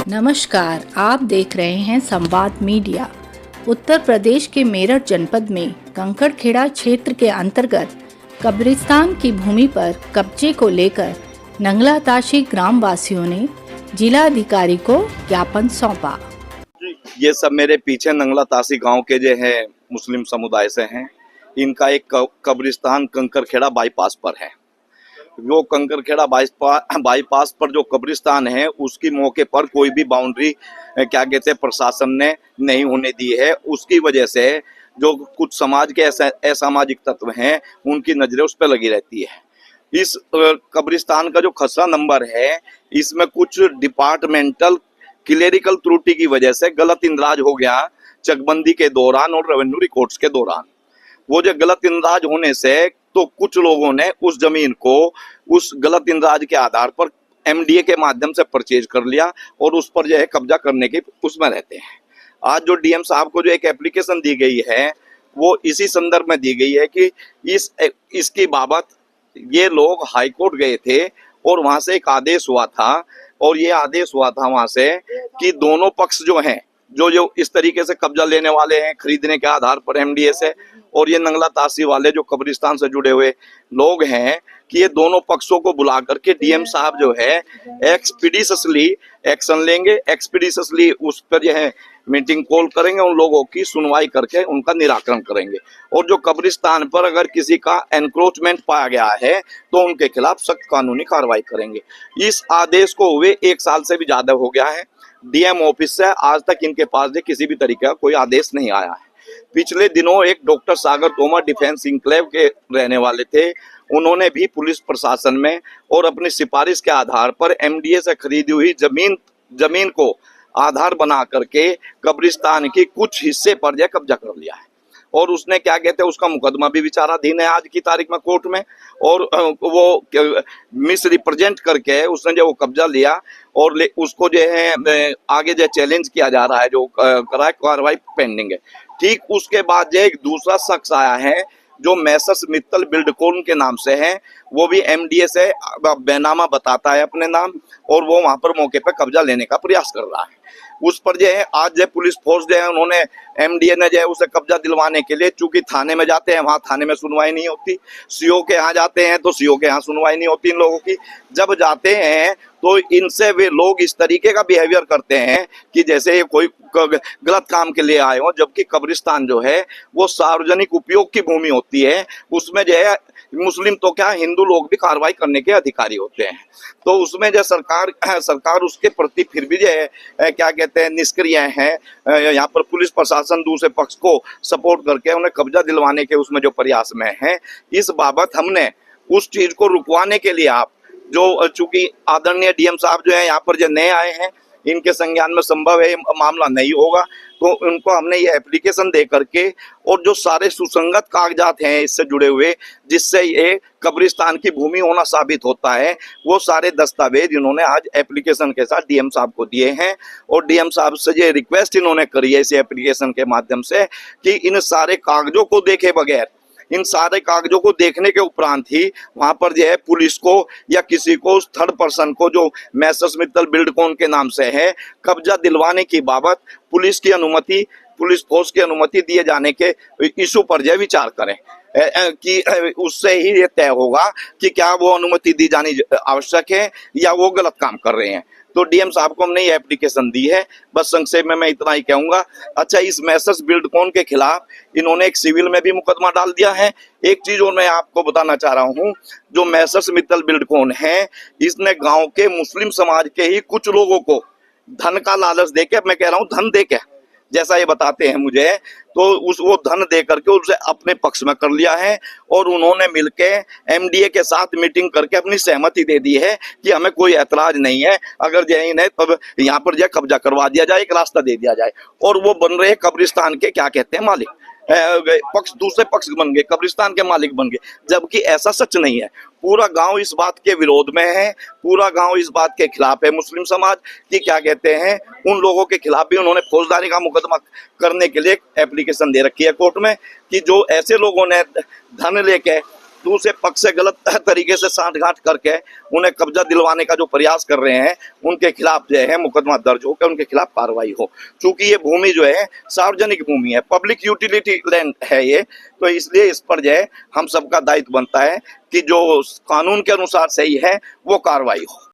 नमस्कार, आप देख रहे हैं संवाद मीडिया। उत्तर प्रदेश के मेरठ जनपद में कंकड़खेड़ा क्षेत्र के अंतर्गत कब्रिस्तान की भूमि पर कब्जे को लेकर नंगलाताशी ग्राम वासियों ने जिलाधिकारी को ज्ञापन सौंपा। ये सब मेरे पीछे नंगलाताशी गांव के जो है मुस्लिम समुदाय से हैं। इनका एक कब्रिस्तान कंकड़खेड़ा बाईपास पर है। वो कंकड़खेड़ा बाईपास पर जो कब्रिस्तान है उसकी मौके पर कोई भी बाउंड्री क्या कहते हैं प्रशासन ने नहीं होने दी है। उसकी वजह से जो कुछ समाज के असामाजिक तत्व हैं उनकी नजरें उस पर लगी रहती है। इस कब्रिस्तान का जो खसरा नंबर है इसमें कुछ डिपार्टमेंटल क्लेरिकल त्रुटि की वजह से गलत इंदराज हो गया चकबंदी के दौरान और रेवेन्यू रिकॉर्ड्स के दौरान। वो जो गलत इंदराज होने से तो कुछ लोगों ने उस जमीन को उस गलत इंदराज के आधार पर एमडीए के माध्यम से परचेज कर लिया और उस पर जो है कब्जा करने के उसमें रहते हैं। आज जो डीएम साहब को जो एक एप्लीकेशन दी गई है वो इसी संदर्भ में दी गई है कि इसकी बाबत ये लोग हाई कोर्ट गए थे और वहां से एक आदेश हुआ था और ये आदेश हुआ था वहां से कि दोनों पक्ष जो हैं जो इस तरीके से कब्जा लेने वाले हैं खरीदने के आधार पर एमडीए से और ये नंगलाताशी वाले जो कब्रिस्तान से जुड़े हुए लोग हैं कि ये दोनों पक्षों को बुला करके डीएम साहब जो है एक्सपीडिशसली एक्शन लेंगे। एक्सपीडिशसली उस पर जो है मीटिंग कॉल करेंगे, उन लोगों की सुनवाई करके उनका निराकरण करेंगे और जो कब्रिस्तान पर अगर किसी का एनक्रोचमेंट पाया गया है तो उनके खिलाफ सख्त कानूनी कार्रवाई करेंगे। इस आदेश को हुए 1 साल से भी ज्यादा हो गया है। डीएम ऑफिस से आज तक इनके पास से किसी भी तरीके का कोई आदेश नहीं आया है। पिछले दिनों एक डॉक्टर सागर तोमर डिफेंस इंक्लेव के रहने वाले थे, उन्होंने भी पुलिस प्रशासन में और अपनी सिफारिश के आधार पर एमडीए से खरीदी हुई जमीन को आधार बना करके कब्रिस्तान के कुछ हिस्से पर जो कब्जा कर लिया है और उसने क्या कहते हैं उसका मुकदमा भी विचाराधीन है आज की तारीख में कोर्ट में और वो मिस रिप्रेजेंट करके उसने जो वो कब्जा लिया और उसको जो है आगे जो चैलेंज किया जा रहा है जो कराए कार्रवाई पेंडिंग है। ठीक उसके बाद जो एक दूसरा शख्स आया है जो मैसर्स मित्तल बिल्डकॉन के नाम से है, वो भी एमडीए से बैनामा बताता है अपने नाम और वो वहां पर मौके पर कब्जा लेने का प्रयास कर रहा है। उस पर जो है आज जो पुलिस फोर्स जो है उन्होंने एमडीए ने जो है उसे कब्जा दिलवाने के लिए चूंकि थाने में जाते हैं वहां थाने में सुनवाई नहीं होती, सीओ के यहाँ जाते हैं तो सीओ के यहाँ सुनवाई नहीं होती इन लोगों की। जब जाते हैं तो इनसे वे लोग इस तरीके का बिहेवियर करते हैं कि जैसे ये कोई गलत काम के लिए आए हो, जबकि कब्रिस्तान जो है वो सार्वजनिक उपयोग की भूमि होती है, उसमें जो है मुस्लिम तो क्या हिंदू लोग भी कार्रवाई करने के अधिकारी होते हैं। तो उसमें जो सरकार उसके प्रति फिर भी जो है क्या कहते हैं निष्क्रिय है। यहाँ पर पुलिस प्रशासन दूसरे पक्ष को सपोर्ट करके उन्हें कब्जा दिलवाने के उसमें जो प्रयास में है, इस बाबत हमने उस चीज को रुकवाने के लिए आप जो चूंकि आदरणीय डीएम साहब जो है यहाँ पर जो नए आए हैं इनके संज्ञान में संभव है मामला नहीं होगा तो उनको हमने ये एप्लीकेशन दे करके और जो सारे सुसंगत कागजात हैं इससे जुड़े हुए जिससे ये कब्रिस्तान की भूमि होना साबित होता है वो सारे दस्तावेज इन्होंने आज एप्लीकेशन के साथ डीएम साहब को दिए हैं और डीएम साहब से ये रिक्वेस्ट इन्होंने करी है इस एप्लीकेशन के माध्यम से कि इन सारे कागजों को देखे बगैर, इन सारे कागजों को देखने के उपरांत ही वहां पर जो है पुलिस को या किसी को उस थर्ड पर्सन को जो मैसर्स मित्तल बिल्डकॉन के नाम से है कब्जा दिलवाने की बाबत पुलिस फोर्स की अनुमति दिए जाने के इशू पर जो विचार करें कि उससे ही ये तय होगा कि क्या वो अनुमति दी जानी आवश्यक है या वो गलत काम कर रहे हैं। तो डीएम साहब को हमने ये एप्लीकेशन दी है। बस संक्षेप में मैं इतना ही कहूंगा। अच्छा, इस मैसर्स बिल्डकॉन के खिलाफ इन्होंने एक सिविल में भी मुकदमा डाल दिया है। एक चीज और मैं आपको बताना चाह रहा हूं, जो मैसर्स मित्तल बिल्डकॉन है इसने गांव के मुस्लिम समाज के ही कुछ लोगों को धन का लालच देके, मैं कह रहा हूं धन देके, जैसा ये बताते हैं मुझे, तो वो धन दे करके उसे अपने पक्ष में कर लिया है और उन्होंने मिलके एमडीए के साथ मीटिंग करके अपनी सहमति दे दी है कि हमें कोई ऐतराज नहीं है, अगर जैन है तब यहाँ पर जो कब्जा करवा दिया जाए, एक रास्ता दे दिया जाए। और वो बन रहे कब्रिस्तान के क्या कहते हैं मालिक, पक्ष दूसरे पक्ष बन गए, कब्रिस्तान के मालिक बन गए, जबकि ऐसा सच नहीं है। पूरा गांव इस बात के विरोध में है, पूरा गांव इस बात के खिलाफ है। मुस्लिम समाज की क्या कहते हैं उन लोगों के खिलाफ भी उन्होंने फौजदारी का मुकदमा करने के लिए एप्लीकेशन दे रखी है कोर्ट में कि जो ऐसे लोगों ने धन लेके दूसरे पक्ष से गलत तरीके से सांठगांठ करके उन्हें कब्जा दिलवाने का जो प्रयास कर रहे हैं, उनके खिलाफ जो है मुकदमा दर्ज होकर उनके खिलाफ कार्रवाई हो। चूंकि ये भूमि जो है सार्वजनिक भूमि है, पब्लिक यूटिलिटी लैंड है ये, तो इसलिए इस पर जो है हम सबका दायित्व बनता है कि जो कानून के अनुसार सही है वो कार्रवाई हो।